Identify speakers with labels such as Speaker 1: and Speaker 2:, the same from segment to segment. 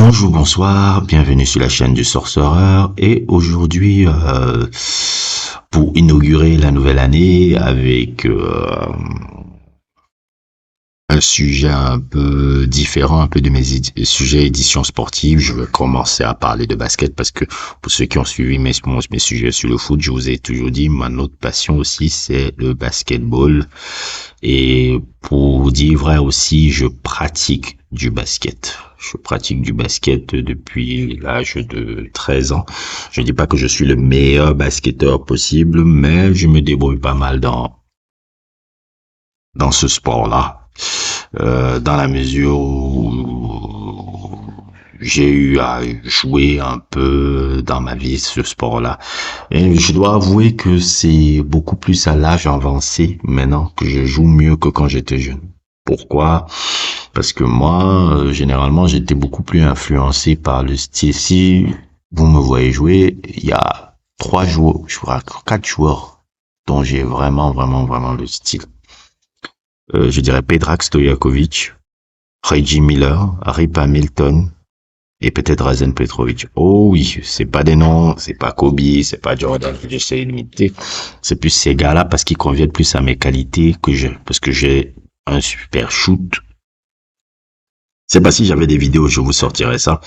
Speaker 1: Bonjour, bonsoir, bienvenue sur la chaîne du Sorcereur et aujourd'hui pour inaugurer la nouvelle année avec un sujet un peu différent, un peu de sujets édition sportive. Je vais commencer à parler de basket parce que pour ceux qui ont suivi mes sujets sur le foot, je vous ai toujours dit, ma autre passion aussi, c'est le basketball. Et pour vous dire vrai aussi, je pratique du basket. Je pratique du basket depuis l'âge de 13 ans. Je ne dis pas que je suis le meilleur basketteur possible, mais je me débrouille pas mal dans ce sport-là. Dans la mesure où j'ai eu à jouer un peu dans ma vie ce sport-là. Et je dois avouer que c'est beaucoup plus à l'âge avancé maintenant que je joue mieux que quand j'étais jeune. Pourquoi? Parce que moi, généralement, j'étais beaucoup plus influencé par le style. Si vous me voyez jouer, il y a 3 joueurs, je crois 4 joueurs dont j'ai vraiment le style. Je dirais Predrag Stojakovic, Reggie Miller, Rip Hamilton et peut-être Drazen Petrovic. Oh oui, c'est pas des noms, c'est pas Kobe, c'est pas Jordan que j'essaie d'imiter. C'est plus ces gars-là parce qu'ils conviennent plus à mes qualités parce que j'ai un super shoot. C'est pas si j'avais des vidéos, je vous sortirais ça.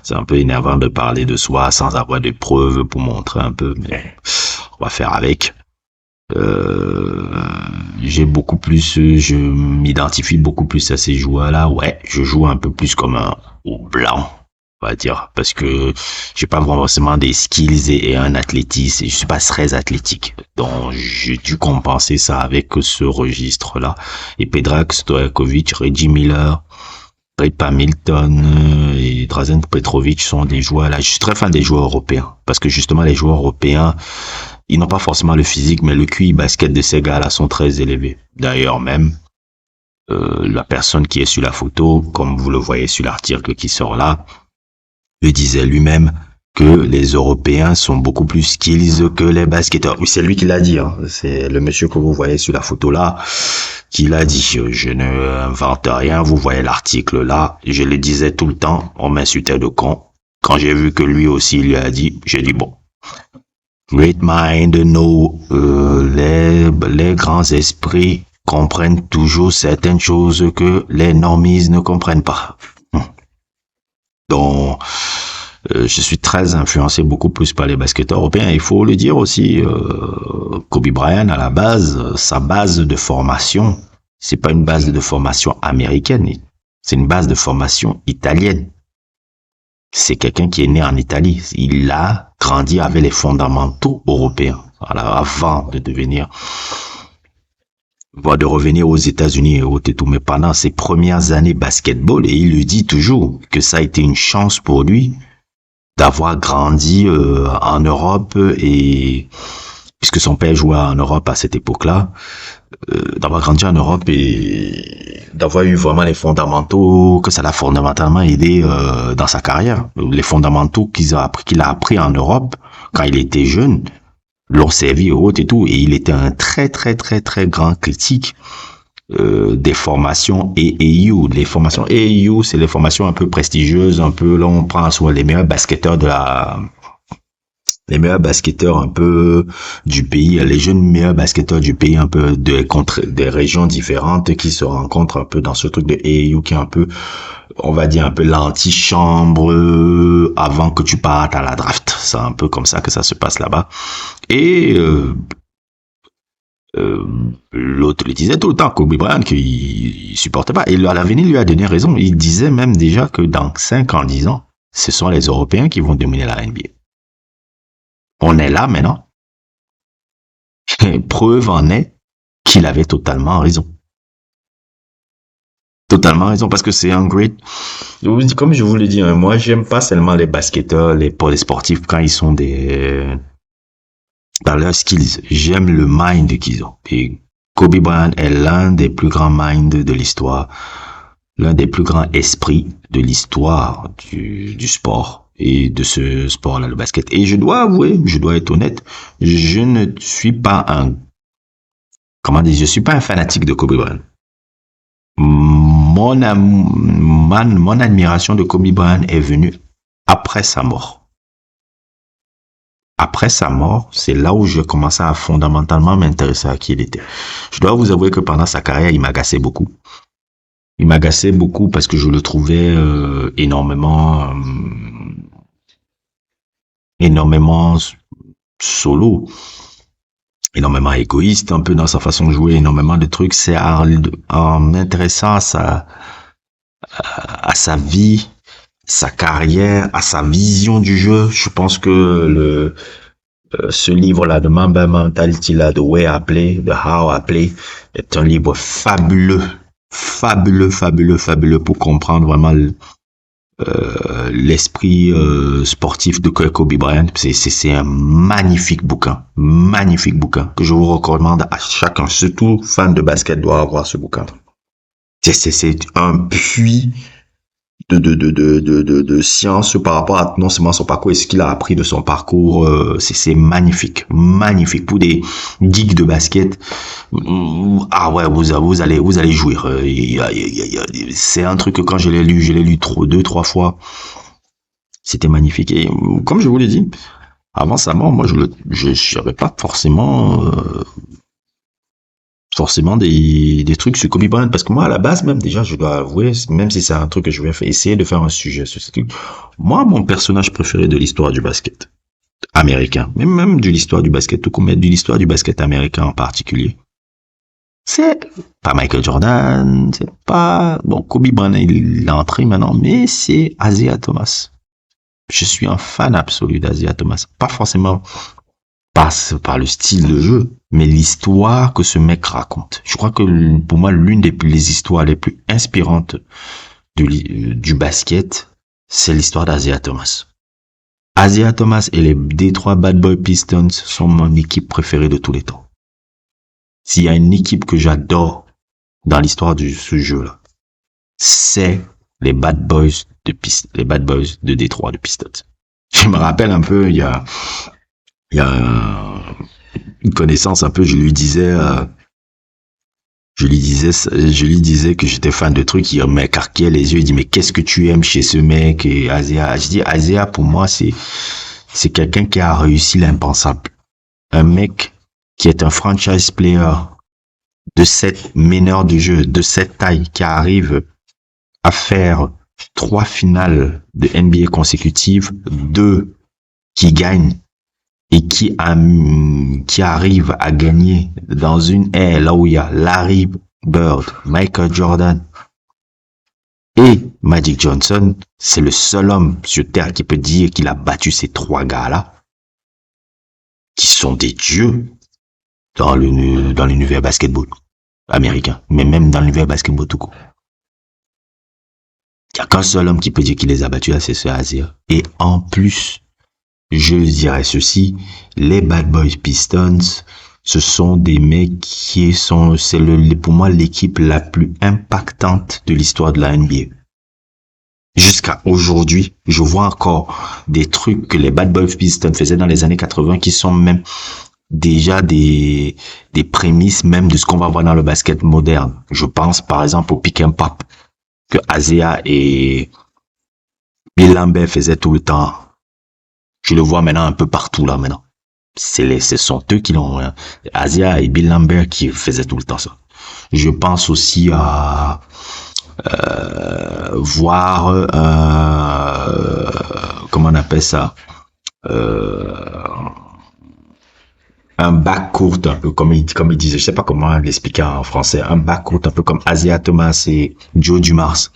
Speaker 1: C'est un peu énervant de parler de soi sans avoir de preuves pour montrer un peu, mais on va faire avec. Euh, je m'identifie beaucoup plus à ces joueurs-là. Ouais, je joue un peu plus comme un haut blanc, on va dire, parce que j'ai pas forcément des skills et un athlétisme. Je suis pas très athlétique, donc j'ai dû compenser ça avec ce registre-là. Et Predrag Stojakovic, Reggie Miller, Rip Hamilton et Drazen Petrovic sont des joueurs là. Je suis très fan des joueurs européens parce que justement les joueurs européens, ils n'ont pas forcément le physique, mais le QI basket de ces gars-là sont très élevés. D'ailleurs même, la personne qui est sur la photo, comme vous le voyez sur l'article qui sort là, le disait lui-même que les Européens sont beaucoup plus skills que les basketteurs. Oui, c'est lui qui l'a dit. Hein. C'est le monsieur que vous voyez sur la photo là qui l'a dit. Je ne invente rien. Vous voyez l'article là. Je le disais tout le temps. On m'insultait de con. Quand j'ai vu que lui aussi il l'a dit, j'ai dit bon. Great mind, no, les grands esprits comprennent toujours certaines choses que les normies ne comprennent pas. Donc, je suis très influencé beaucoup plus par les basketteurs européens. Il faut le dire aussi, Kobe Bryant, à la base, sa base de formation, c'est pas une base de formation américaine, c'est une base de formation italienne. C'est quelqu'un qui est né en Italie. Il a grandi avec les fondamentaux européens. Voilà, avant de revenir aux États-Unis et au tout. Mais pendant ses premières années basketball, et il le dit toujours, que ça a été une chance pour lui d'avoir grandi en Europe et puisque son père jouait en Europe à cette époque-là, d'avoir grandi en Europe et d'avoir eu vraiment les fondamentaux, que ça l'a fondamentalement aidé dans sa carrière. Les fondamentaux qu'il a appris en Europe quand il était jeune l'ont servi aux autres et tout. Et il était un très grand critique des formations AAU. Les formations AAU, c'est les formations un peu prestigieuses, un peu là on prend souvent les meilleurs basketteurs les meilleurs basketteurs un peu du pays, les jeunes meilleurs basketteurs du pays, un peu des régions différentes qui se rencontrent un peu dans ce truc de AAU qui est un peu, on va dire un peu l'antichambre avant que tu partes à la draft. C'est un peu comme ça que ça se passe là-bas. Et l'autre le disait tout le temps, Kobe Bryant, qu'il supportait pas. Et l'avenir lui a donné raison. Il disait même déjà que dans 5 ans, 10 ans, ce sont les Européens qui vont dominer la NBA. On est là maintenant. Preuve en est qu'il avait totalement raison. Totalement raison, parce que c'est un great... Comme je vous l'ai dit, moi, j'aime pas seulement les basketteurs, pour les sportifs, quand ils sont dans leurs skills. J'aime le mind qu'ils ont. Et Kobe Bryant est l'un des plus grands minds de l'histoire, l'un des plus grands esprits de l'histoire du sport et de ce sport-là, le basket. Et je dois avouer, je dois être honnête, je ne suis pas je suis pas un fanatique de Kobe Bryant. mon admiration de Kobe Bryant est venue après sa mort. Après sa mort, c'est là où je commençais à fondamentalement m'intéresser à qui il était. Je dois vous avouer que pendant sa carrière, il m'agaçait beaucoup. Il m'agaçait beaucoup parce que je le trouvais énormément solo, énormément égoïste, un peu dans sa façon de jouer, énormément de trucs. C'est en m'intéressant à sa vie, sa carrière, à sa vision du jeu. Je pense que ce livre-là, de Mamba Mentality, là, de Way I Play, de How I Play, est un livre fabuleux, fabuleux pour comprendre vraiment l'esprit sportif de Kobe Bryant. C'est un magnifique bouquin que je vous recommande à chacun. Surtout fan de basket doit avoir ce bouquin. C'est un puits de science par rapport à non seulement son parcours et ce qu'il a appris de son parcours. C'est magnifique pour des geeks de basket. Ah ouais, vous allez jouir. C'est un truc que quand je l'ai lu 2-3 fois, c'était magnifique. Et comme je vous l'ai dit, avant sa mort, moi je savais pas forcément des trucs sur Kobe Bryant, parce que moi à la base même, déjà je dois avouer, même si c'est un truc que je vais essayer de faire un sujet sur ce truc, moi mon personnage préféré de l'histoire du basket américain, mais même de l'histoire du basket tout court, mais de l'histoire du basket américain en particulier, c'est pas Michael Jordan, c'est pas bon, Kobe Bryant il est entré maintenant, mais c'est Isaiah Thomas. Je suis un fan absolu d'Isaiah Thomas, pas forcément par le style de jeu, mais l'histoire que ce mec raconte. Je crois que pour moi, l'une des histoires les plus inspirantes du basket, c'est l'histoire d'Isaiah Thomas. Isaiah Thomas et les Detroit Bad Boy Pistons sont mon équipe préférée de tous les temps. S'il y a une équipe que j'adore dans l'histoire de ce jeu-là, c'est les Bad Boys de Detroit de Pistons. Je me rappelle un peu, il y a une connaissance un peu, je lui disais que j'étais fan de trucs, il m'écarquait les yeux, il dit mais qu'est-ce que tu aimes chez ce mec? Et Isaiah, je dis Isaiah pour moi c'est quelqu'un qui a réussi l'impensable. Un mec qui est un franchise player de cette meneur de jeu, de cette taille, qui arrive à faire 3 finales de NBA consécutives, 2 qui gagnent, et qui arrive à gagner dans une ère là où il y a Larry Bird, Michael Jordan et Magic Johnson, c'est le seul homme sur Terre qui peut dire qu'il a battu ces 3 gars-là, qui sont des dieux dans l'univers basketball américain, mais même dans l'univers basketball tout court. Il n'y a qu'un seul homme qui peut dire qu'il les a battus là, c'est ce Isaiah. Et en plus, je dirais ceci, les Bad Boys Pistons, ce sont des mecs pour moi l'équipe la plus impactante de l'histoire de la NBA. Jusqu'à aujourd'hui, je vois encore des trucs que les Bad Boys Pistons faisaient dans les années 80 qui sont même déjà des prémices même de ce qu'on va voir dans le basket moderne. Je pense par exemple au pick and pop que Isaiah et Bill Lambert faisaient tout le temps. Je le vois maintenant un peu partout là maintenant. Ce sont eux qui l'ont. Isaiah et Bill Lambert qui faisaient tout le temps ça. Je pense aussi à voir comment on appelle ça, un backcourt un peu comme il disait, je sais pas comment l'expliquer en français, un backcourt un peu comme Isaiah Thomas et Joe Dumars.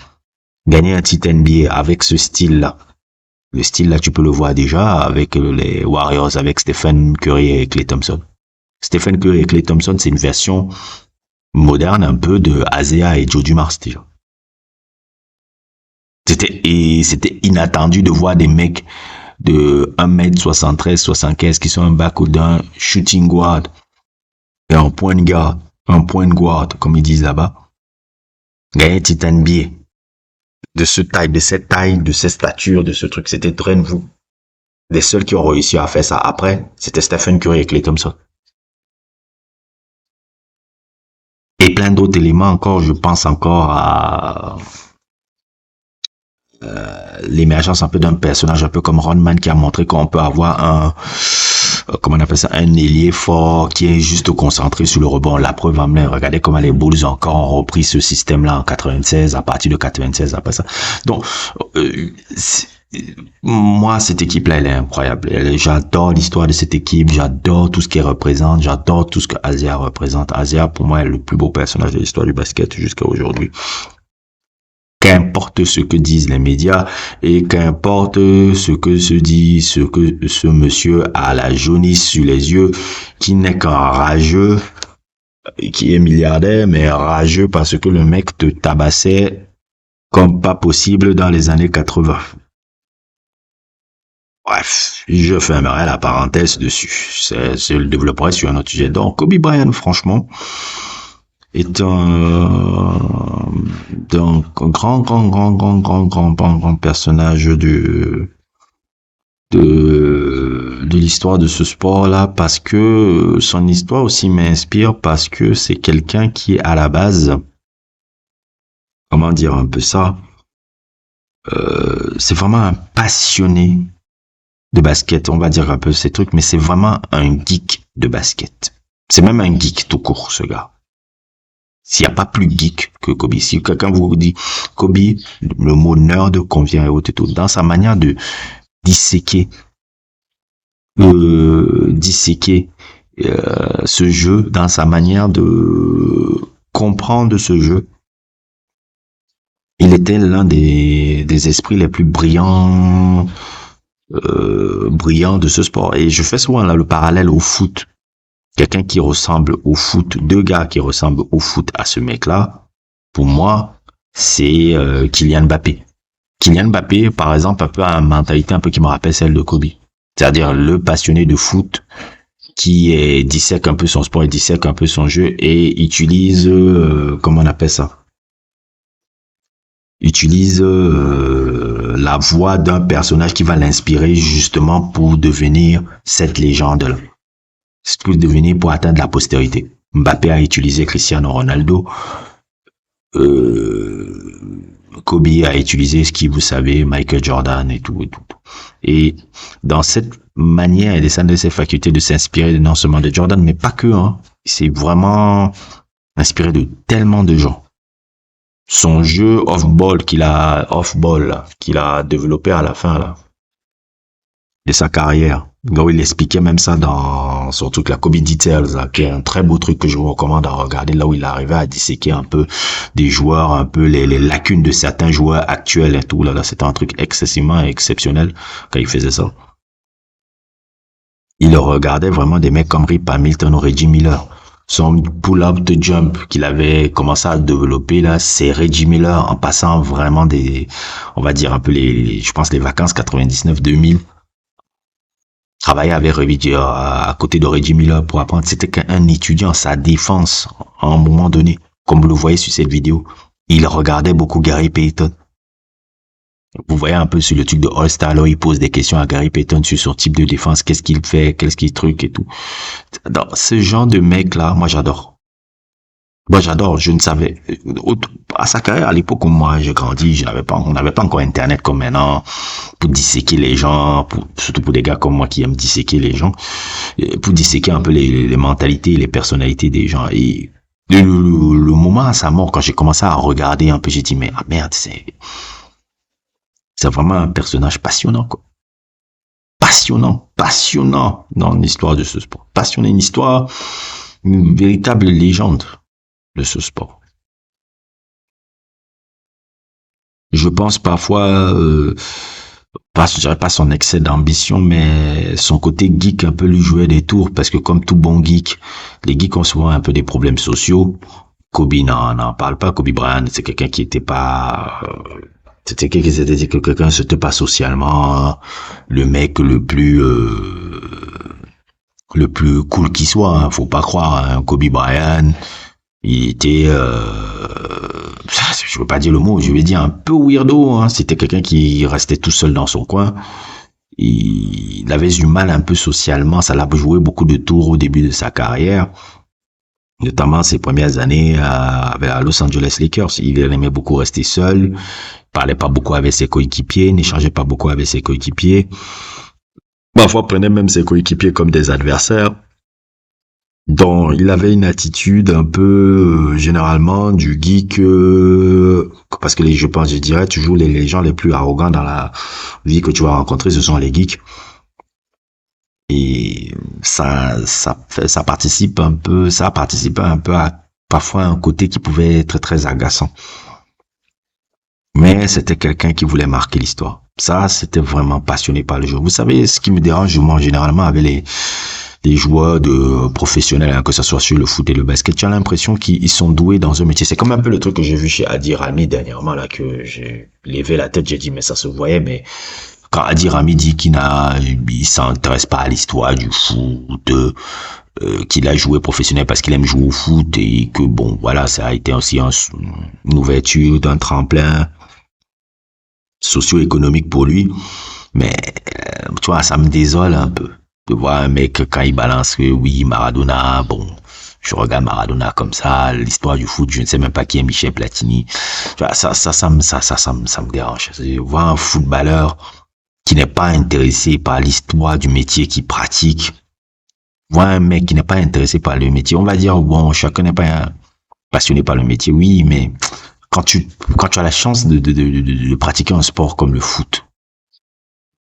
Speaker 1: Gagner un titre NBA avec ce style là. Le style là, tu peux le voir déjà avec les Warriors, avec Stephen Curry et Klay Thompson. Stephen Curry et Klay Thompson, c'est une version moderne un peu de Isaiah et Joe Dumars déjà. C'était inattendu de voir des mecs de 1m73, 75 qui sont un backcourt d'un shooting guard et un point guard, comme ils disent là-bas. Gagner un titre NBA. De cette taille, de cette stature, de ce truc, c'était très nouveau. Les seuls qui ont réussi à faire ça après, c'était Stephen Curry et Klay Thompson. Et plein d'autres éléments encore. Je pense encore à l'émergence un peu d'un personnage un peu comme Rodman qui a montré qu'on peut avoir comment on appelle ça, un ailier fort qui est juste concentré sur le rebond. La preuve en est, regardez comment les Bulls encore ont repris ce système-là en 96, à partir de 96 après ça. Donc, moi, cette équipe-là, elle est incroyable. J'adore l'histoire de cette équipe, j'adore tout ce qu'elle représente, j'adore tout ce que Asia représente. Asia, pour moi, est le plus beau personnage de l'histoire du basket jusqu'à aujourd'hui. Qu'importe ce que disent les médias et qu'importe ce que ce monsieur a la jaunisse sur les yeux, qui n'est qu'un rageux, qui est milliardaire, mais rageux parce que le mec te tabassait comme pas possible dans les années 80. Bref, je fermerai la parenthèse dessus. Je le développerai sur un autre sujet. Donc, Kobe Bryant, franchement, est un grand personnage de l'histoire de ce sport-là, parce que son histoire aussi m'inspire, parce que c'est quelqu'un qui, à la base, comment dire un peu ça, c'est vraiment un passionné de basket, on va dire un peu ces trucs, mais c'est vraiment un geek de basket. C'est même un geek tout court, ce gars. S'il n'y a pas plus geek que Kobe, si quelqu'un vous dit Kobe, le mot nerd convient et tout, dans sa manière de disséquer ce jeu, dans sa manière de comprendre ce jeu, il était l'un des esprits les plus brillants de ce sport. Et je fais souvent là le parallèle au foot. Quelqu'un qui ressemble au foot, deux gars qui ressemblent au foot à ce mec-là, pour moi, c'est Kylian Mbappé. Kylian Mbappé, par exemple, un peu a une mentalité un peu qui me rappelle celle de Kobe. C'est-à-dire le passionné de foot qui dissèque un peu son sport et dissèque un peu son jeu et utilise, comment on appelle ça? Utilise la voix d'un personnage qui va l'inspirer justement pour devenir cette légende-là. Pour atteindre la postérité. Mbappé a utilisé Cristiano Ronaldo. Kobe a utilisé ce qui, vous savez, Michael Jordan et tout. Et dans cette manière et de ses facultés de s'inspirer non seulement de Jordan, mais pas que, hein. C'est vraiment inspiré de tellement de gens. Son jeu off-ball qu'il a développé à la fin, là, de sa carrière. Là où il expliquait même ça dans son truc, la Kobe Details, là, qui est un très beau truc que je vous recommande à regarder, là où il arrivait à disséquer un peu des joueurs, un peu les lacunes de certains joueurs actuels et tout. Là, c'était un truc excessivement exceptionnel quand il faisait ça. Il regardait vraiment des mecs comme Rip Hamilton ou Reggie Miller. Son pull-up de jump qu'il avait commencé à développer là, c'est Reggie Miller en passant vraiment on va dire un peu je pense les vacances 99-2000. Travaillait avec à côté de Reggie Miller pour apprendre. C'était qu'un étudiant, sa défense, à un moment donné, comme vous le voyez sur cette vidéo, il regardait beaucoup Gary Payton. Vous voyez un peu sur le truc de All-Star, là, il pose des questions à Gary Payton sur son type de défense, qu'est-ce qu'il fait, qu'est-ce qu'il truc et tout. Dans ce genre de mec-là, moi j'adore. Je ne savais, à sa carrière, à l'époque où moi j'ai grandi, on n'avait pas encore Internet comme maintenant, pour disséquer les gens, surtout pour des gars comme moi qui aiment disséquer les gens, pour disséquer un peu les mentalités et les personnalités des gens. Et le moment à sa mort, quand j'ai commencé à regarder un peu, j'ai dit, mais ah merde, c'est vraiment un personnage passionnant, quoi. Passionnant dans l'histoire de ce sport. Passionné, une véritable légende de ce sport. Je pense parfois, je dirais pas son excès d'ambition, mais son côté geek un peu lui jouait des tours, parce que comme tout bon geek, les geeks ont souvent un peu des problèmes sociaux. Kobe n'en parle pas. Kobe Bryant, c'est quelqu'un qui était pas, c'était quelqu'un c'était pas socialement le mec le plus cool qui soit, hein, faut pas croire, hein. Kobe Bryant, il était, je veux pas dire le mot, je vais dire un peu weirdo, hein. C'était quelqu'un qui restait tout seul dans son coin. Il avait du mal un peu socialement, ça l'a joué beaucoup de tours au début de sa carrière. Notamment ses premières années à Los Angeles Lakers. Il aimait beaucoup rester seul, parlait pas beaucoup avec ses coéquipiers, n'échangeait pas beaucoup avec ses coéquipiers. Parfois prenait même ses coéquipiers comme des adversaires. Donc, il avait une attitude un peu, généralement, du geek, parce que je dirais toujours les gens les plus arrogants dans la vie que tu vas rencontrer, ce sont les geeks. Et ça participe un peu, ça a participé un peu à parfois un côté qui pouvait être très agaçant. Mais c'était quelqu'un qui voulait marquer l'histoire. Ça, c'était vraiment passionné par le jeu. Vous savez, ce qui me dérange, moi, généralement, avec les joueurs professionnels, hein, que ce soit sur le foot et le basket, tu as l'impression qu'ils sont doués dans un métier. C'est comme un peu le truc que j'ai vu chez Adi Rami dernièrement, là, que j'ai levé la tête, j'ai dit, mais ça se voyait, mais quand Adi Rami dit il s'intéresse pas à l'histoire du foot, qu'il a joué professionnel parce qu'il aime jouer au foot et que bon, voilà, ça a été aussi une ouverture d'un tremplin socio-économique pour lui. Mais, tu vois, ça me désole un peu de voir un mec quand il balance que oui, Maradona, bon, je regarde Maradona comme ça, l'histoire du foot, je ne sais même pas qui est Michel Platini. Tu vois, ça me dérange. Voir un footballeur qui n'est pas intéressé par l'histoire du métier qu'il pratique, voir un mec qui n'est pas intéressé par le métier, on va dire, bon, chacun n'est pas passionné par le métier, oui, mais quand tu as la chance de pratiquer un sport comme le foot,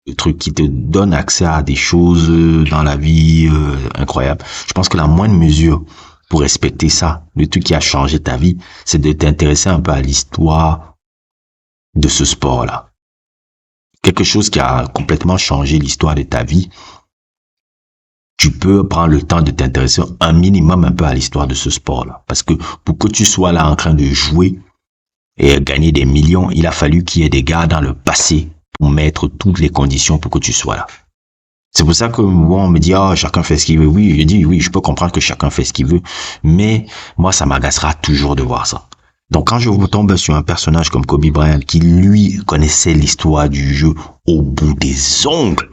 Speaker 1: le truc qui te donne accès à des choses dans la vie incroyables, je pense que la moindre mesure pour respecter ça, le truc qui a changé ta vie, c'est de t'intéresser un peu à l'histoire de ce sport-là. Quelque chose qui a complètement changé l'histoire de ta vie, tu peux prendre le temps de t'intéresser un minimum un peu à l'histoire de ce sport-là. Parce que pour que tu sois là en train de jouer et gagner des millions, il a fallu qu'il y ait des gars dans le passé pour mettre toutes les conditions pour que tu sois là. C'est pour ça que bon, on me dit, oh, chacun fait ce qu'il veut. Oui, je dis, oui, je peux comprendre que chacun fait ce qu'il veut. Mais moi, ça m'agacera toujours de voir ça. Donc, quand je vous tombe sur un personnage comme Kobe Bryant, qui lui connaissait l'histoire du jeu au bout des ongles,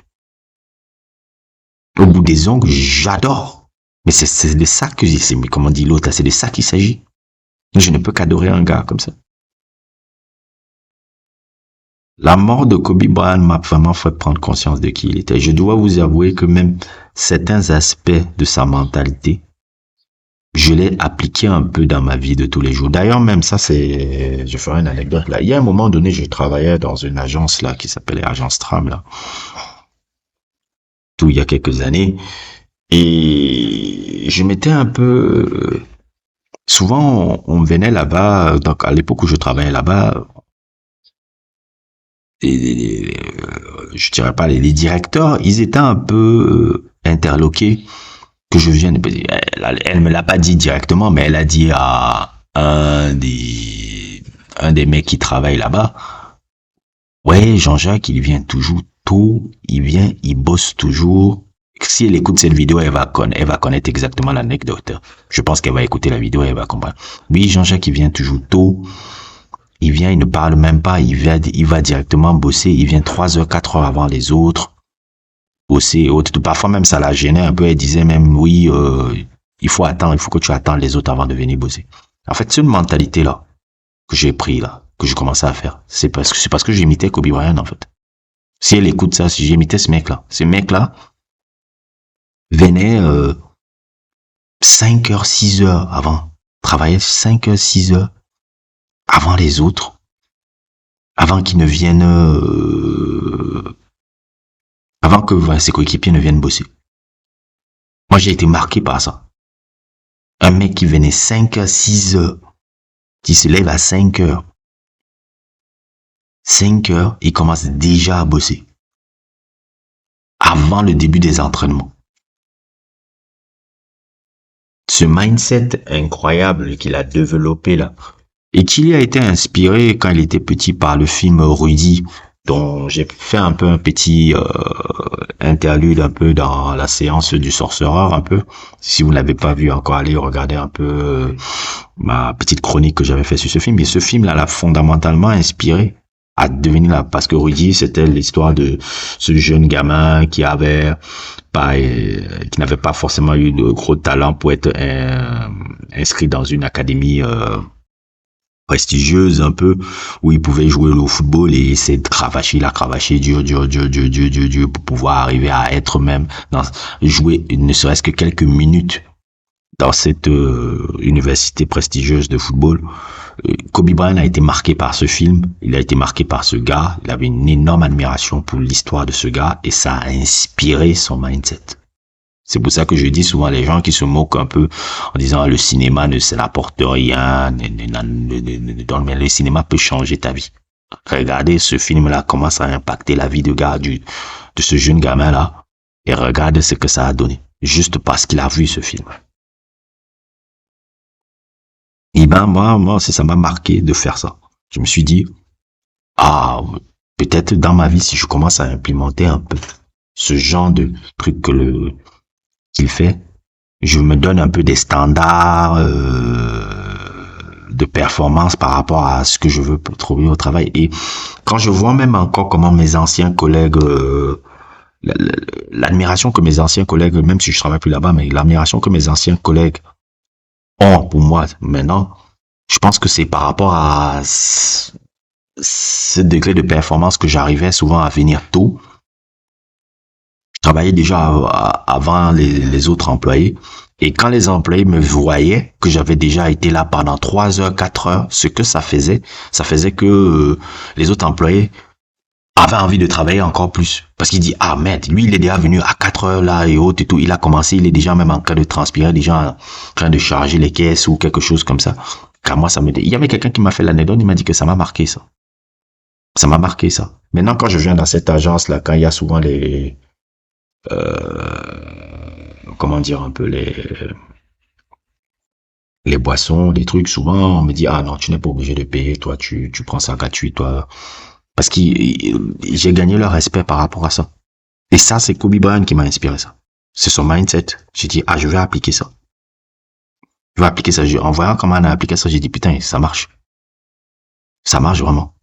Speaker 1: j'adore. Mais c'est de ça que c'est, comme on dit l'autre, c'est de ça qu'il s'agit. Je ne peux qu'adorer un gars comme ça. La mort de Kobe Bryant m'a vraiment fait prendre conscience de qui il était. Je dois vous avouer que même certains aspects de sa mentalité, je l'ai appliqué un peu dans ma vie de tous les jours. D'ailleurs, même ça, je ferai une anecdote là. Il y a un moment donné, je travaillais dans une agence là, qui s'appelait Agence Tram là. Tout il y a quelques années. Et je m'étais un peu, souvent, on venait là-bas, donc à l'époque où je travaillais là-bas, je dirais pas les directeurs, ils étaient un peu interloqués que je vienne. Elle me l'a pas dit directement, mais elle a dit à un des mecs qui travaille là-bas, ouais, Jean-Jacques, il vient toujours tôt, il bosse toujours. Si elle écoute cette vidéo, elle va connaître exactement l'anecdote. Je pense qu'elle va écouter la vidéo et elle va comprendre. Oui, Jean-Jacques, il vient toujours tôt. Il vient, il ne parle même pas, il va directement bosser, il vient 3 heures, 4 heures avant les autres, bosser et autres. Parfois même ça la gênait un peu, elle disait même, oui, il faut que tu attendes les autres avant de venir bosser. En fait, c'est une mentalité-là, que j'ai pris là, que je commençais à faire. C'est parce que j'imitais Kobe Bryant, en fait. Si elle écoute ça, si j'imitais ce mec-là venait 5 heures, 6 heures avant, travaillait 5 heures, 6 heures, avant les autres, avant qu'ils ne viennent, avant que ses coéquipiers ne viennent bosser. Moi, j'ai été marqué par ça. Un mec qui venait 5 heures, 6 heures, qui se lève à 5 heures. 5 heures, il commence déjà à bosser. Avant le début des entraînements. Ce mindset incroyable qu'il a développé là, et qui lui a été inspiré quand il était petit par le film Rudy, dont j'ai fait un peu un petit interlude un peu dans la séance du sorcereur un peu. Si vous ne l'avez pas vu encore, allez regarder un peu ma petite chronique que j'avais fait sur ce film. Et ce film-là l'a fondamentalement inspiré à devenir là. Parce que Rudy, c'était l'histoire de ce jeune gamin qui n'avait pas forcément eu de gros talent pour être inscrit dans une académie prestigieuse un peu, où il pouvait jouer au football et essayer de cravacher, dur pour pouvoir arriver à être même jouer ne serait-ce que quelques minutes dans cette université prestigieuse de football. Kobe Bryant a été marqué par ce film, il a été marqué par ce gars, il avait une énorme admiration pour l'histoire de ce gars et ça a inspiré son mindset. C'est pour ça que je dis souvent les gens qui se moquent un peu en disant le cinéma ne n'apporte rien, mais le cinéma peut changer ta vie. Regardez ce film-là, comment ça a impacté la vie de ce jeune gamin-là et regardez ce que ça a donné, juste parce qu'il a vu ce film. Et ben moi ça m'a marqué de faire ça. Je me suis dit peut-être dans ma vie si je commence à implémenter un peu ce genre de truc qu'il fait, je me donne un peu des standards de performance par rapport à ce que je veux trouver au travail. Et quand je vois même encore comment mes anciens collègues l'admiration que mes anciens collègues, même si je travaille plus là-bas, mais l'admiration que mes anciens collègues ont pour moi maintenant, je pense que c'est par rapport à ce degré de performance que j'arrivais souvent à venir tôt. Je travaillais déjà avant les autres employés. Et quand les employés me voyaient que j'avais déjà été là pendant 3 heures, 4 heures, ce que ça faisait que les autres employés avaient envie de travailler encore plus. Parce qu'il dit, merde, lui il est déjà venu à 4 heures là et autres et tout. Il a commencé, il est déjà même en train de transpirer, déjà en train de charger les caisses ou quelque chose comme ça. Car moi, il y avait quelqu'un qui m'a fait l'anecdote, il m'a dit que ça m'a marqué ça. Ça m'a marqué ça. Maintenant, quand je viens dans cette agence là, quand il y a souvent comment dire un peu les boissons, des trucs, souvent on me dit non, tu n'es pas obligé de payer, toi tu prends ça gratuit, toi, parce que j'ai gagné leur respect par rapport à ça. Et ça, c'est Kobe Bryant qui m'a inspiré ça. C'est son mindset. J'ai dit je vais appliquer ça. En voyant comment on a appliqué ça, j'ai dit putain, ça marche. Ça marche vraiment.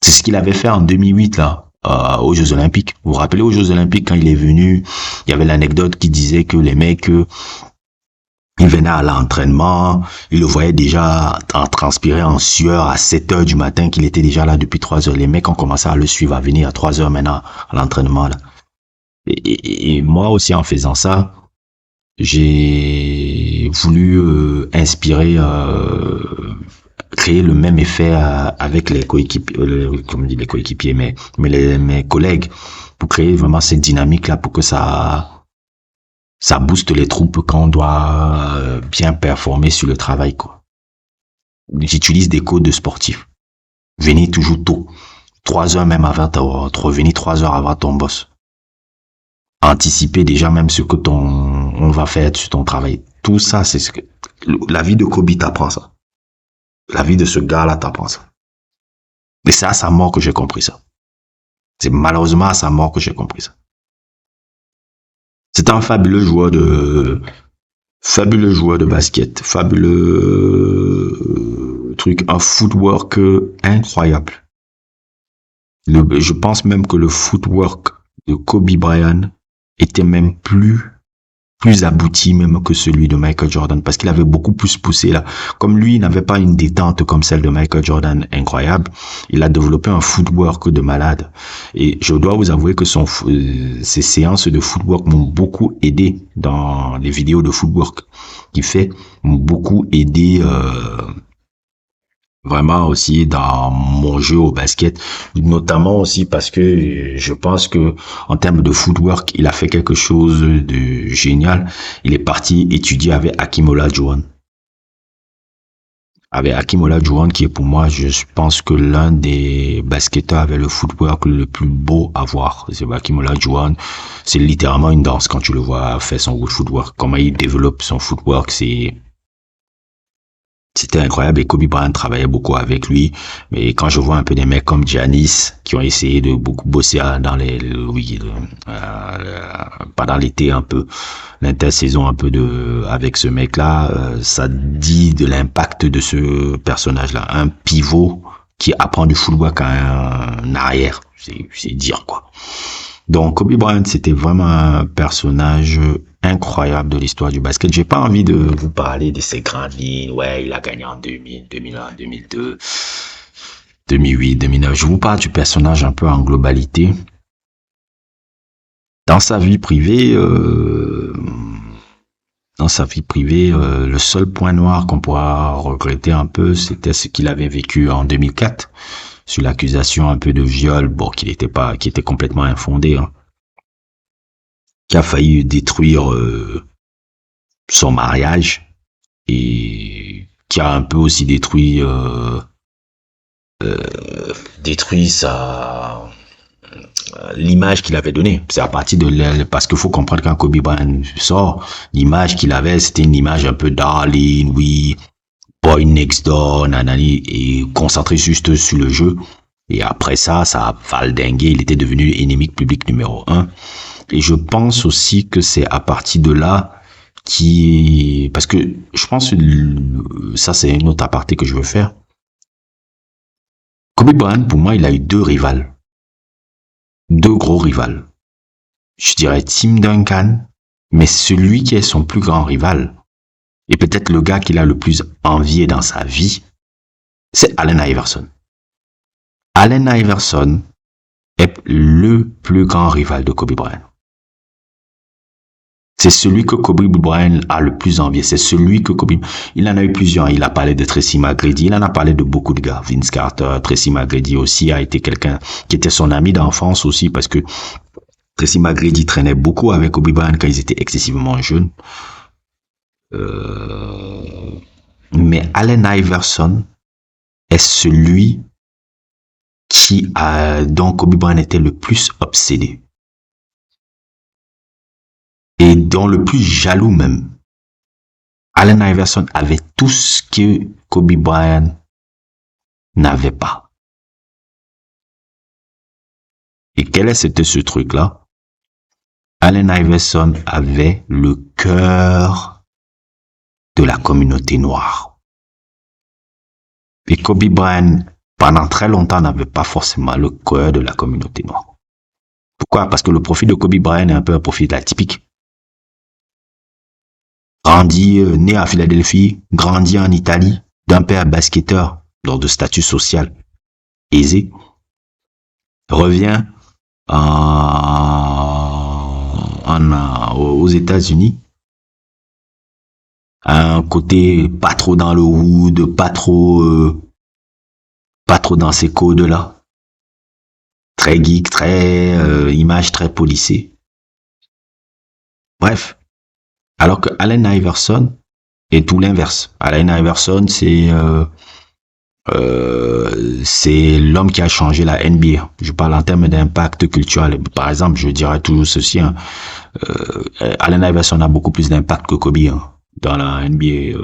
Speaker 1: C'est ce qu'il avait fait en 2008 là. Aux Jeux Olympiques. Vous vous rappelez aux Jeux Olympiques quand il est venu, il y avait l'anecdote qui disait que les mecs, ils venaient à l'entraînement, ils le voyaient déjà en transpirer en sueur à 7 heures du matin, qu'il était déjà là depuis 3 heures. Les mecs ont commencé à le suivre, à venir à 3 heures maintenant à l'entraînement là. Et moi aussi en faisant ça, j'ai voulu inspirer créer le même effet avec les coéquipiers, mais mes collègues, pour créer vraiment cette dynamique là, pour que ça booste les troupes quand on doit bien performer sur le travail quoi. J'utilise des codes de sportifs. Venez toujours tôt, 3 heures même avant revenir 3 heures avant ton boss. Anticiper déjà même ce que on va faire sur ton travail. Tout ça, c'est ce que la vie de Kobe t'apprend ça. La vie de ce gars-là t'apprend ça. Et c'est à sa mort que j'ai compris ça. C'est malheureusement à sa mort que j'ai compris ça. C'est un fabuleux joueur de basket, fabuleux truc, un footwork incroyable. Je pense même que le footwork de Kobe Bryant était même plus abouti même que celui de Michael Jordan, parce qu'il avait beaucoup plus poussé là. Comme lui, il n'avait pas une détente comme celle de Michael Jordan incroyable, il a développé un footwork de malade. Et je dois vous avouer que ces séances de footwork m'ont beaucoup aidé dans les vidéos de footwork qu'il fait, m'ont beaucoup aidé vraiment aussi dans mon jeu au basket, notamment aussi parce que je pense que en termes de footwork, il a fait quelque chose de génial. Il est parti étudier avec Hakeem Olajuwon. Avec Hakeem Olajuwon, qui est pour moi, je pense que l'un des basketteurs avec le footwork le plus beau à voir. C'est Hakeem Olajuwon. C'est littéralement une danse quand tu le vois faire son footwork. Comment il développe son footwork, c'était incroyable et Kobe Bryant travaillait beaucoup avec lui. Mais quand je vois un peu des mecs comme Giannis qui ont essayé de beaucoup bosser pendant l'été un peu, l'intersaison un peu avec ce mec-là, ça dit de l'impact de ce personnage-là. Un pivot qui apprend du footwork à un arrière. C'est dire quoi. Donc Kobe Bryant, c'était vraiment un personnage incroyable de l'histoire du basket. J'ai pas envie de vous parler de ses grandes lignes. Ouais, il a gagné en 2000, 2001, 2002, 2008, 2009. Je vous parle du personnage un peu en globalité. Dans sa vie privée, le seul point noir qu'on pourra regretter un peu, c'était ce qu'il avait vécu en 2004 sur l'accusation un peu de viol, bon, qui était complètement infondé, hein, qui a failli détruire son mariage et qui a un peu aussi détruit l'image qu'il avait donnée. C'est à partir de là, parce qu'il faut comprendre quand Kobe Bryant sort, l'image qu'il avait, c'était une image un peu darling, oui, boy next door, nanani, et concentré juste sur le jeu. Et après ça a valdingué, il était devenu ennemi public numéro 1. Et je pense aussi que c'est à partir de là parce que je pense que ça c'est une autre aparté que je veux faire. Kobe Bryant, pour moi, il a eu deux gros rivales. Je dirais Tim Duncan, mais celui qui est son plus grand rival, et peut-être le gars qu'il a le plus envié dans sa vie, c'est Allen Iverson. Allen Iverson est le plus grand rival de Kobe Bryant. C'est celui que Kobe Bryant a le plus envié. C'est celui que Kobe... Il en a eu plusieurs. Il a parlé de Tracy McGrady. Il en a parlé de beaucoup de gars. Vince Carter, Tracy McGrady aussi a été quelqu'un qui était son ami d'enfance aussi parce que Tracy McGrady traînait beaucoup avec Kobe Bryant quand ils étaient excessivement jeunes. Mais Allen Iverson est celui dont Kobe Bryant était le plus obsédé. Et dont le plus jaloux même. Allen Iverson avait tout ce que Kobe Bryant n'avait pas. Et quel était ce truc-là? Allen Iverson avait le cœur de la communauté noire. Et Kobe Bryant, pendant très longtemps, n'avait pas forcément le cœur de la communauté noire. Pourquoi? Parce que le profil de Kobe Bryant est un peu un profil atypique. Né à Philadelphie, grandi en Italie, d'un père basketteur, donc de statut social aisé, revient aux États-Unis, à un côté pas trop dans le hood, pas trop dans ces codes-là, très geek, très image très policée. Bref. Alors que Allen Iverson est tout l'inverse. Allen Iverson, c'est l'homme qui a changé la NBA. Je parle en termes d'impact culturel. Par exemple, je dirais toujours ceci. Hein, Allen Iverson a beaucoup plus d'impact que Kobe dans la NBA.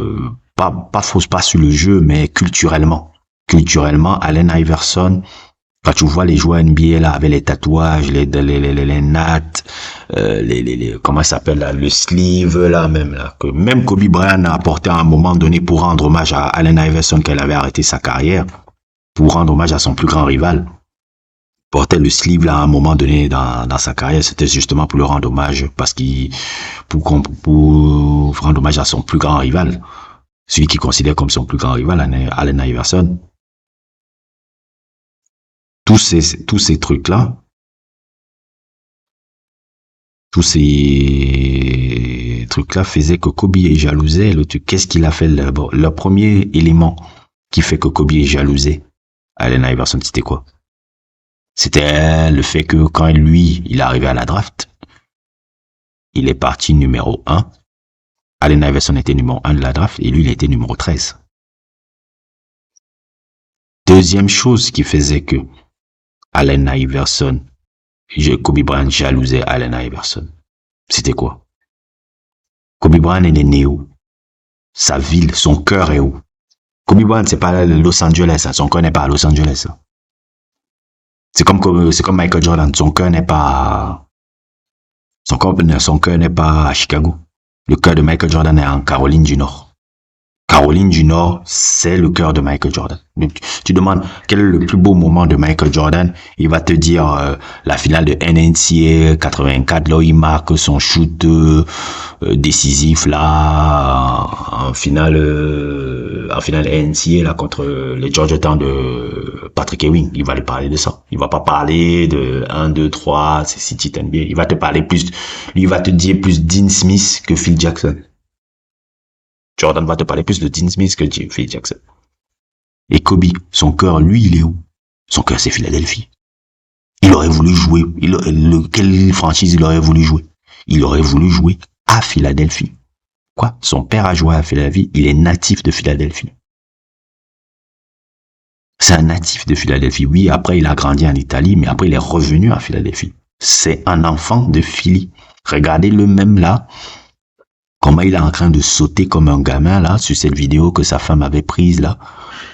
Speaker 1: Pas sur le jeu, mais culturellement. Culturellement, Allen Iverson... Quand tu vois les joueurs NBA là avec les tatouages, les nattes, comment ça s'appelle là, le sleeve là même là, que même Kobe Bryant a apporté à un moment donné pour rendre hommage à Allen Iverson quand il avait arrêté sa carrière, pour rendre hommage à son plus grand rival. Portait le sleeve là à un moment donné dans sa carrière, c'était justement pour le rendre hommage pour rendre hommage à son plus grand rival, celui qu'il considère comme son plus grand rival, Allen Iverson. Tous ces trucs-là, faisaient que Kobe jalousait. Qu'est-ce qu'il a fait là-bas? Le premier élément qui fait que Kobe jalousait Allen Iverson, c'était quoi? C'était le fait que quand lui, il est arrivé à la draft, il est parti numéro 1. Allen Iverson était numéro 1 de la draft et lui, il était numéro 13. Deuxième chose qui faisait que Allen Iverson, Kobe Bryant jalousait Allen Iverson. C'était quoi? Kobe Bryant est né où? Sa ville, son cœur est où? Kobe Bryant, c'est pas Los Angeles, hein. Son cœur n'est pas à Los Angeles. Hein. C'est comme Michael Jordan, son cœur n'est pas à Chicago. Le cœur de Michael Jordan est en Caroline du Nord. Caroline du Nord, c'est le cœur de Michael Jordan. Donc, tu demandes quel est le plus beau moment de Michael Jordan, il va te dire la finale de NCAA 84, là où il marque son shoot décisif là en finale NCAA là contre les Georgetown de Patrick Ewing. Il va lui parler de ça. Il va pas parler de 1, 2, 3, c'est 6 titres NBA. Il va te parler plus, lui va te dire plus Dean Smith que Phil Jackson. Jordan va te parler plus de Dean Smith que Phil Jackson. Et Kobe, son cœur, lui, il est où? Son cœur, c'est Philadelphie. Il aurait voulu jouer. Quelle franchise il aurait voulu jouer? Il aurait voulu jouer à Philadelphie. Quoi? Son père a joué à Philadelphie. Il est natif de Philadelphie. C'est un natif de Philadelphie. Oui, après, il a grandi en Italie, mais après, il est revenu à Philadelphie. C'est un enfant de Philly. Regardez-le même là. Comment il est en train de sauter comme un gamin là sur cette vidéo que sa femme avait prise là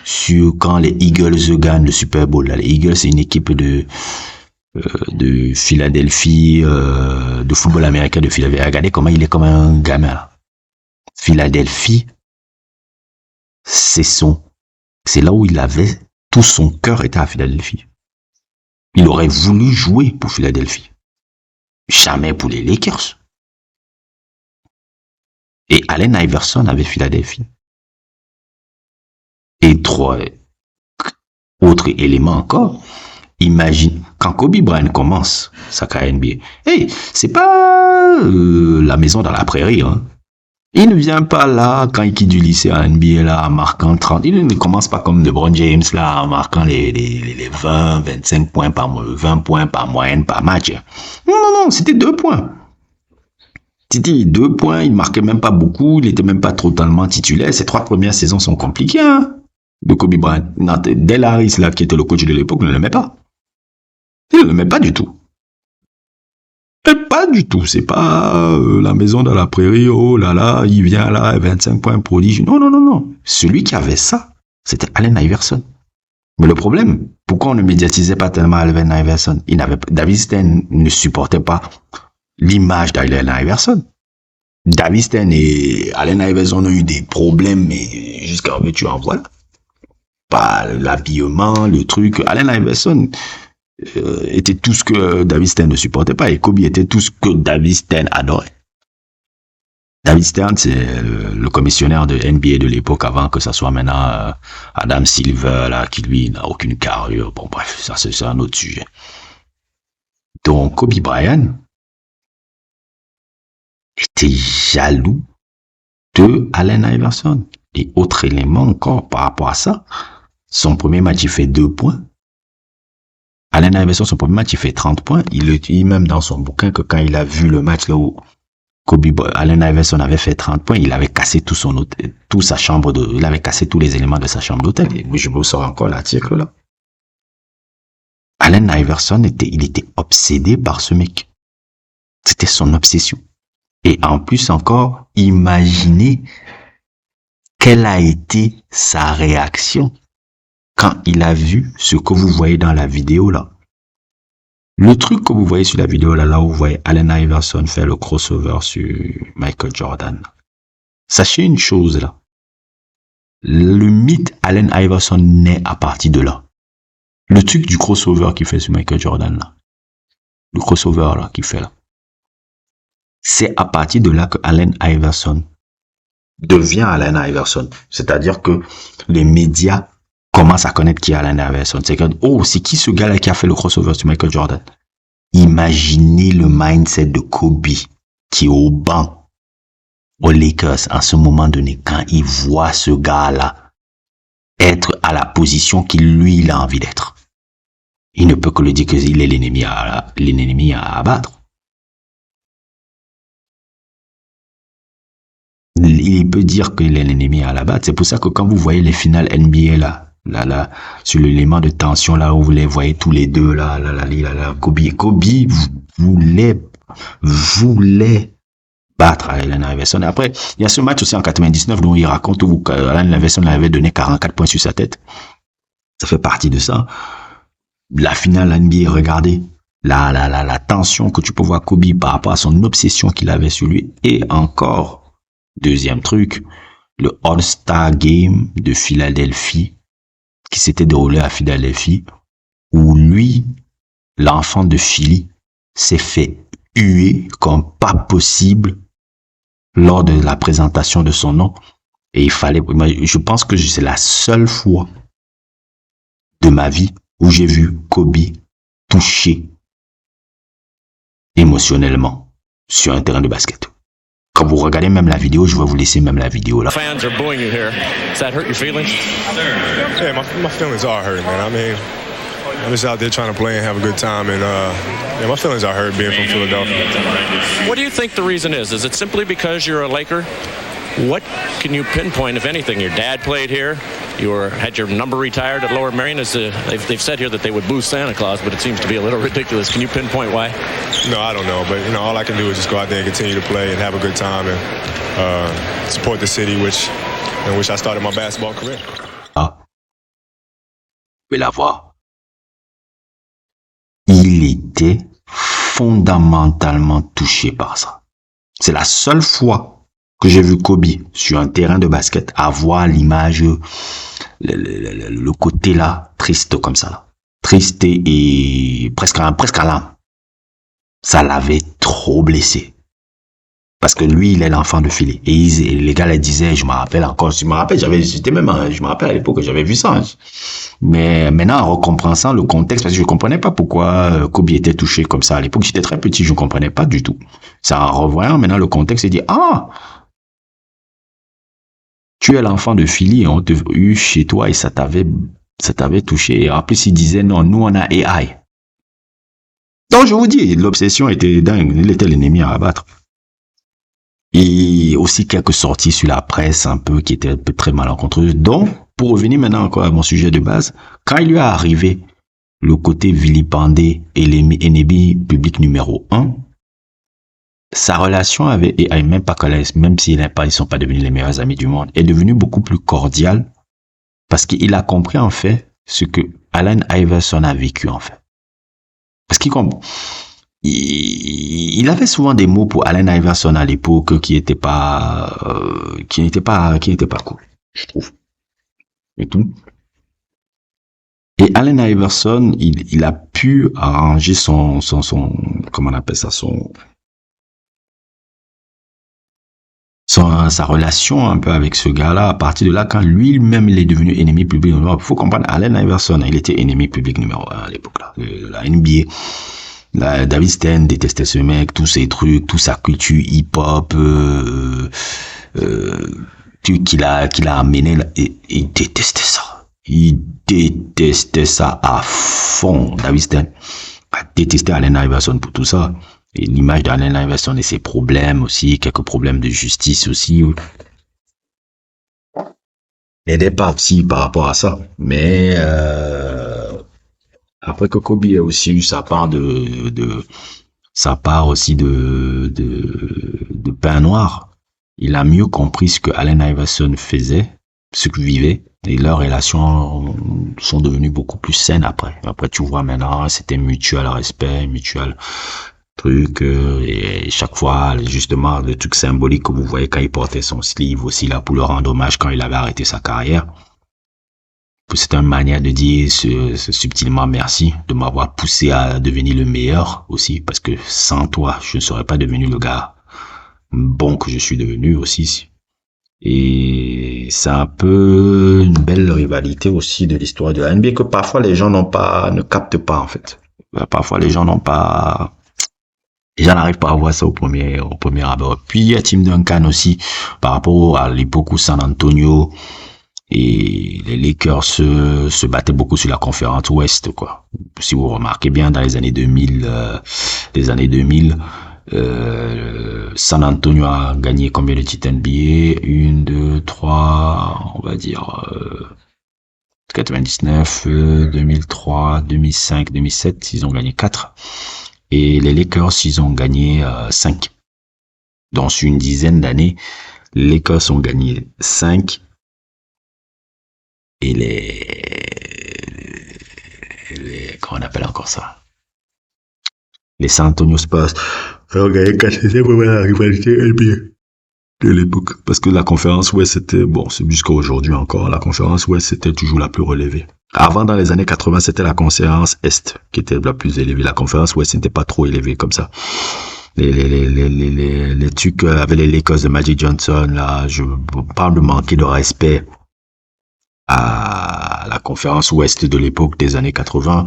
Speaker 1: sur quand les Eagles gagnent le Super Bowl là. Les Eagles, c'est une équipe de Philadelphie, de football américain de Philadelphie. Regardez comment il est comme un gamin là. Philadelphie, c'est là où il avait tout son cœur était à Philadelphie. Il aurait voulu jouer pour Philadelphie. Jamais pour les Lakers. Et Allen Iverson avait Philadelphie. Et 3 autres éléments encore. Imagine, quand Kobe Bryant commence sa carrière NBA, hey, c'est pas la maison dans la prairie. Hein. Il ne vient pas là, quand il quitte du lycée à NBA, là, en marquant 30. Il ne commence pas comme LeBron James, là, en marquant les 20, 25 points par 20 points par moyenne par match. Non, c'était 2 points. C'était 2 points, il marquait même pas beaucoup, il était même pas totalement titulaire. Ces 3 premières saisons sont compliquées, hein, de Kobe Bryant. Del Harris, là, qui était le coach de l'époque, ne l'aimait pas. Il ne l'aimait pas du tout. Et pas du tout. C'est pas la maison dans la prairie, oh là là, il vient là, 25 points prodige. Non. Celui qui avait ça, c'était Allen Iverson. Mais le problème, pourquoi on ne médiatisait pas tellement Allen Iverson? David Stern ne supportait pas l'image d'Allen Iverson. David Stern et Allen Iverson ont eu des problèmes, mais jusqu'à où tu en vois. Pas l'habillement, le truc. Allen Iverson était tout ce que David Stern ne supportait pas, et Kobe était tout ce que David Stern adorait. David Stern, c'est le commissionnaire de NBA de l'époque, avant que ça soit maintenant Adam Silver, là, qui lui n'a aucune carrure. Bon, bref, ça c'est un autre sujet. Donc, Kobe Bryant était jaloux de Allen Iverson. Et autre élément encore par rapport à ça, son premier match, il fait 2 points. Allen Iverson, son premier match, il fait 30 points. Il dit même dans son bouquin que quand il a vu le match là où Allen Iverson avait fait 30 points, il avait cassé il avait cassé tous les éléments de sa chambre d'hôtel. Et je me sors encore l'article là. Allen Iverson il était obsédé par ce mec. C'était son obsession. Et en plus encore, imaginez quelle a été sa réaction quand il a vu ce que vous voyez dans la vidéo là. Le truc que vous voyez sur la vidéo là où vous voyez Allen Iverson faire le crossover sur Michael Jordan. Sachez une chose là. Le mythe Allen Iverson naît à partir de là. Le truc du crossover qu'il fait sur Michael Jordan là. Le crossover là qu'il fait là. C'est à partir de là que Allen Iverson devient Allen Iverson. C'est-à-dire que les médias commencent à connaître qui est Allen Iverson. C'est que, oh, c'est qui ce gars-là qui a fait le crossover sur Michael Jordan? Imaginez le mindset de Kobe qui est au banc aux Lakers en ce moment donné quand il voit ce gars-là être à la position il a envie d'être. Il ne peut que le dire qu'il est l'ennemi à abattre. Il peut dire qu'il est l'ennemi à abattre. C'est pour ça que quand vous voyez les finales NBA là, sur l'élément de tension là où vous les voyez tous les deux là, Kobe voulait battre Allen Iverson. Après, il y a ce match aussi en 99 dont il raconte où Allen Iverson avait donné 44 points sur sa tête. Ça fait partie de ça. La finale NBA, regardez la tension que tu peux voir Kobe par rapport à son obsession qu'il avait sur lui. Et encore, deuxième truc, le All-Star Game de Philadelphie, qui s'était déroulé à Philadelphie, où lui, l'enfant de Philly, s'est fait huer comme pas possible lors de la présentation de son nom. Et je pense que c'est la seule fois de ma vie où j'ai vu Kobe touché émotionnellement sur un terrain de basket. Quand vous regardez même la vidéo, je vais vous laisser même la vidéo là.
Speaker 2: Fans are booing you here. Does that hurt your feelings?
Speaker 3: Yeah, my feelings are hurt, man. I mean, I'm just out there trying to play and have a good time, and yeah, my feelings are hurt being from Philadelphia.
Speaker 2: What do you think the reason is? Is it simply because you're a Laker? What can you pinpoint, if anything? Your dad played here. Had your number retired at Lower Merion. They've said here that they would boo Santa Claus, but it seems to be a little ridiculous. Can you pinpoint why?
Speaker 3: No, I don't know, but all I can do is just go out there and continue to play and have a good time and support the city, in which I started my basketball career.
Speaker 1: Ah, vous pouvez la voir. Il était fondamentalement touché par ça. C'est la seule fois que j'ai vu Kobe sur un terrain de basket avoir l'image, le côté là, triste comme ça, là. Triste et presque à l'âme. Ça l'avait trop blessé. Parce que lui, il est l'enfant de Philly. Et les gars les disaient, je me rappelle à l'époque que j'avais vu ça. Hein. Mais maintenant, en recomprenant le contexte, parce que je comprenais pas pourquoi Kobe était touché comme ça. À l'époque, j'étais très petit, je ne comprenais pas du tout. C'est en revoyant maintenant le contexte, il dit, tu es l'enfant de Philly et on t'a eu chez toi et ça t'avait touché. Et en plus, il disait, non, nous, on a AI. Donc, je vous dis, l'obsession était dingue. Il était l'ennemi à abattre. Et aussi quelques sorties sur la presse un peu qui étaient un peu très malencontreuses. Donc, pour revenir maintenant encore à mon sujet de base, quand il lui est arrivé le côté vilipendé et l'ennemi public numéro 1, sa relation avec AI, même ils sont pas devenus les meilleurs amis du monde, est devenue beaucoup plus cordiale parce qu'il a compris en fait ce que Allen Iverson a vécu en fait. Parce qu'il avait souvent des mots pour Allen Iverson à l'époque qui n'étaient pas cool, je trouve. Et tout. Et Allen Iverson, il a pu arranger son comment on appelle ça, sa relation un peu avec ce gars-là, à partir de là, quand lui-même il est devenu ennemi public numéro 1. Il faut comprendre, Allen Iverson, il était ennemi public numéro 1 à l'époque là, la NBA. David Stern détestait ce mec, tous ses trucs, toute sa culture hip-hop, qu'il a amené, et il détestait ça. Il détestait ça à fond. David Stern a détesté Allen Iverson pour tout ça. Et l'image d'Allen Iverson et ses problèmes aussi, quelques problèmes de justice aussi. N'aidait pas aussi par rapport à ça. Mais après que Kobe a aussi eu sa part de pain noir, il a mieux compris ce que Allen Iverson faisait, ce qu'il vivait, et leurs relations sont devenues beaucoup plus saines après. Après, tu vois maintenant, c'était mutuel respect, mutuel truc, et chaque fois, justement, le truc symbolique que vous voyez quand il portait son sleeve aussi là pour le rendre hommage quand il avait arrêté sa carrière. C'est une manière de dire subtilement merci de m'avoir poussé à devenir le meilleur aussi, parce que sans toi, je ne serais pas devenu le gars bon que je suis devenu aussi. Et c'est un peu une belle rivalité aussi de l'histoire de la NBA que parfois les gens ne captent pas en fait. Parfois les gens n'arrivent pas à voir ça au premier abord. Puis il y a Tim Duncan aussi, par rapport à l'époque où San Antonio et les Lakers se battaient beaucoup sur la conférence Ouest, quoi. Si vous remarquez bien, dans les années 2000, San Antonio a gagné combien de titres NBA? 1, 2, 3, on va dire, 99, 2003, 2005, 2007, ils ont gagné 4. Et les Lakers, ils ont gagné 5. Dans une dizaine d'années, les Lakers ont gagné 5. Et comment on appelle encore ça? Les San Antonio Spurs ont gagné 4. C'est vraiment la rivalité NBA. de l'époque. Parce que la conférence Ouest, c'était, bon, c'est jusqu'à aujourd'hui encore, la conférence Ouest, c'était toujours la plus relevée. Avant, dans les années 80, c'était la conférence Est qui était la plus élevée. La conférence Ouest n'était pas trop élevée comme ça. Les trucs avec les Lakers de Magic Johnson, là, je parle de manquer de respect à la conférence Ouest de l'époque des années 80,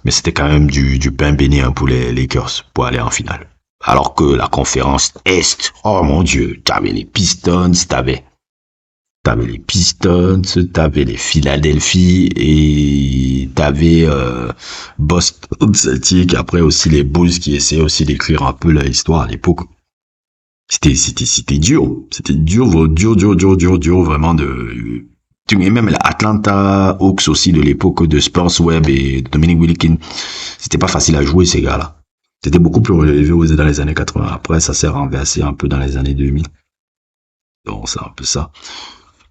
Speaker 1: mais c'était quand même du pain béni pour les Lakers pour aller en finale. Alors que la conférence Est, oh mon Dieu, t'avais les Pistons, t'avais les Philadelphie et t'avais Boston Celtics, après aussi les Bulls qui essayaient aussi d'écrire un peu leur histoire à l'époque. C'était dur. C'était dur, vraiment de... Et même l'Atlanta Hawks aussi de l'époque de Spurs Webb et Dominic Wilkins. C'était pas facile à jouer, ces gars-là. C'était beaucoup plus relevé dans les années 80. Après, ça s'est renversé un peu dans les années 2000. Donc, c'est un peu ça.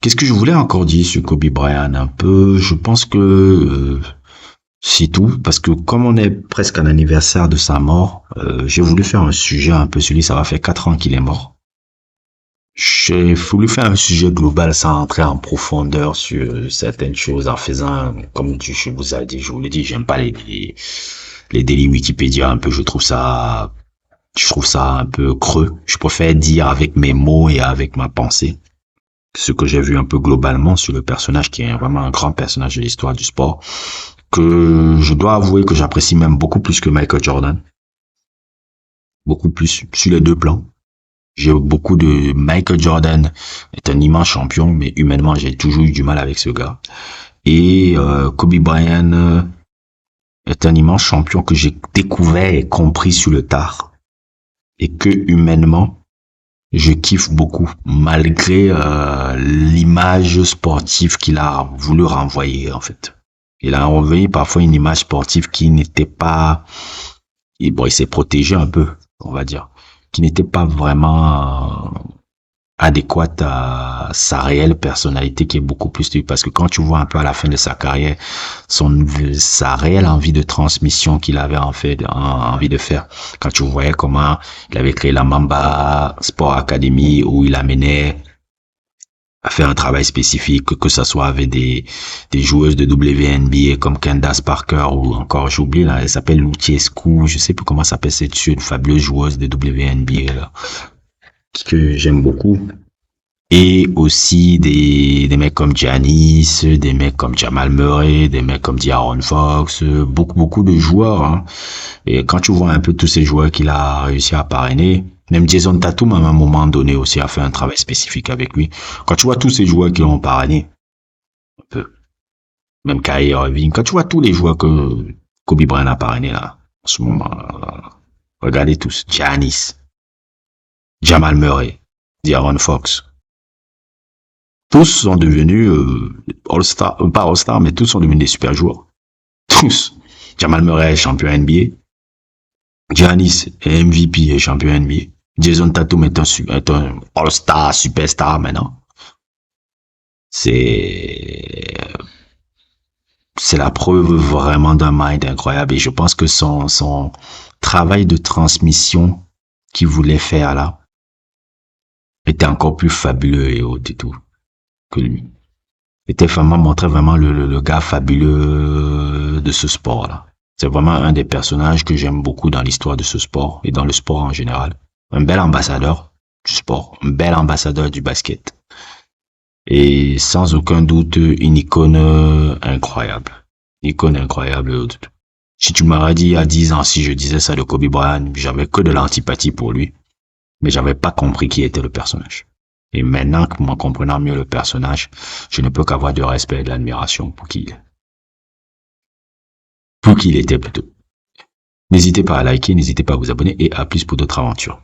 Speaker 1: Qu'est-ce que je voulais encore dire sur Kobe Bryant un peu? Je pense que c'est tout. Parce que comme on est presque à l'anniversaire de sa mort, j'ai voulu faire un sujet un peu sur lui. Ça va faire 4 ans qu'il est mort. J'ai voulu faire un sujet global sans entrer en profondeur sur certaines choses en faisant, comme je vous l'ai dit, j'aime pas les délits Wikipédia un peu, je trouve ça un peu creux. Je préfère dire avec mes mots et avec ma pensée ce que j'ai vu un peu globalement sur le personnage qui est vraiment un grand personnage de l'histoire du sport, que je dois avouer que j'apprécie même beaucoup plus que Michael Jordan. Beaucoup plus sur les deux plans. J'ai beaucoup de... Michael Jordan est un immense champion, mais humainement, j'ai toujours eu du mal avec ce gars. Et Kobe Bryant est un immense champion que j'ai découvert et compris sur le tard. Et que humainement, je kiffe beaucoup, malgré l'image sportive qu'il a voulu renvoyer, en fait. Il a renvoyé parfois une image sportive qui n'était pas... Et bon, il s'est protégé un peu, on va dire, qui n'était pas vraiment adéquate à sa réelle personnalité qui est beaucoup plus lui. Parce que quand tu vois un peu à la fin de sa carrière, sa réelle envie de transmission qu'il avait envie de faire, quand tu voyais comment il avait créé la Mamba Sport Academy où il amenait à faire un travail spécifique, que ça soit avec des joueuses de WNBA comme Candace Parker ou encore, j'oublie là, elle s'appelle Luciescu, je sais plus comment s'appelle cette une fabuleuse joueuse de WNBA là, que j'aime beaucoup. Et aussi des mecs comme Giannis, des mecs comme Jamal Murray, des mecs comme De'Aaron Fox, beaucoup de joueurs, hein. Et quand tu vois un peu tous ces joueurs qu'il a réussi à parrainer, même Jason Tatum, à un moment donné aussi, a fait un travail spécifique avec lui. Quand tu vois tous ces joueurs qui l'ont parrainé, un peu, même Kyrie Irving, quand tu vois tous les joueurs que Kobe Bryant a parrainé là, en ce moment, regardez tous, Giannis, Jamal Murray, De'Aaron Fox, tous sont devenus All-Star, pas All-Star, mais tous sont devenus des super joueurs. Tous. Jamal Murray est champion NBA. Giannis est MVP et champion NBA. Jason Tatum est un All-Star, superstar maintenant. C'est la preuve vraiment d'un mind incroyable et je pense que son travail de transmission qu'il voulait faire là était encore plus fabuleux et haut et tout que lui. Était vraiment montré vraiment le gars fabuleux de ce sport là. C'est vraiment un des personnages que j'aime beaucoup dans l'histoire de ce sport et dans le sport en général. Un bel ambassadeur du sport, un bel ambassadeur du basket. Et sans aucun doute, une icône incroyable. Icône incroyable. Si tu m'aurais dit à 10 ans, si je disais ça de Kobe Bryant, j'avais que de l'antipathie pour lui. Mais j'avais pas compris qui était le personnage. Et maintenant, en comprenant mieux le personnage, je ne peux qu'avoir de respect et de l'admiration pour qui il est. Pour qui il était plutôt. N'hésitez pas à liker, n'hésitez pas à vous abonner et à plus pour d'autres aventures.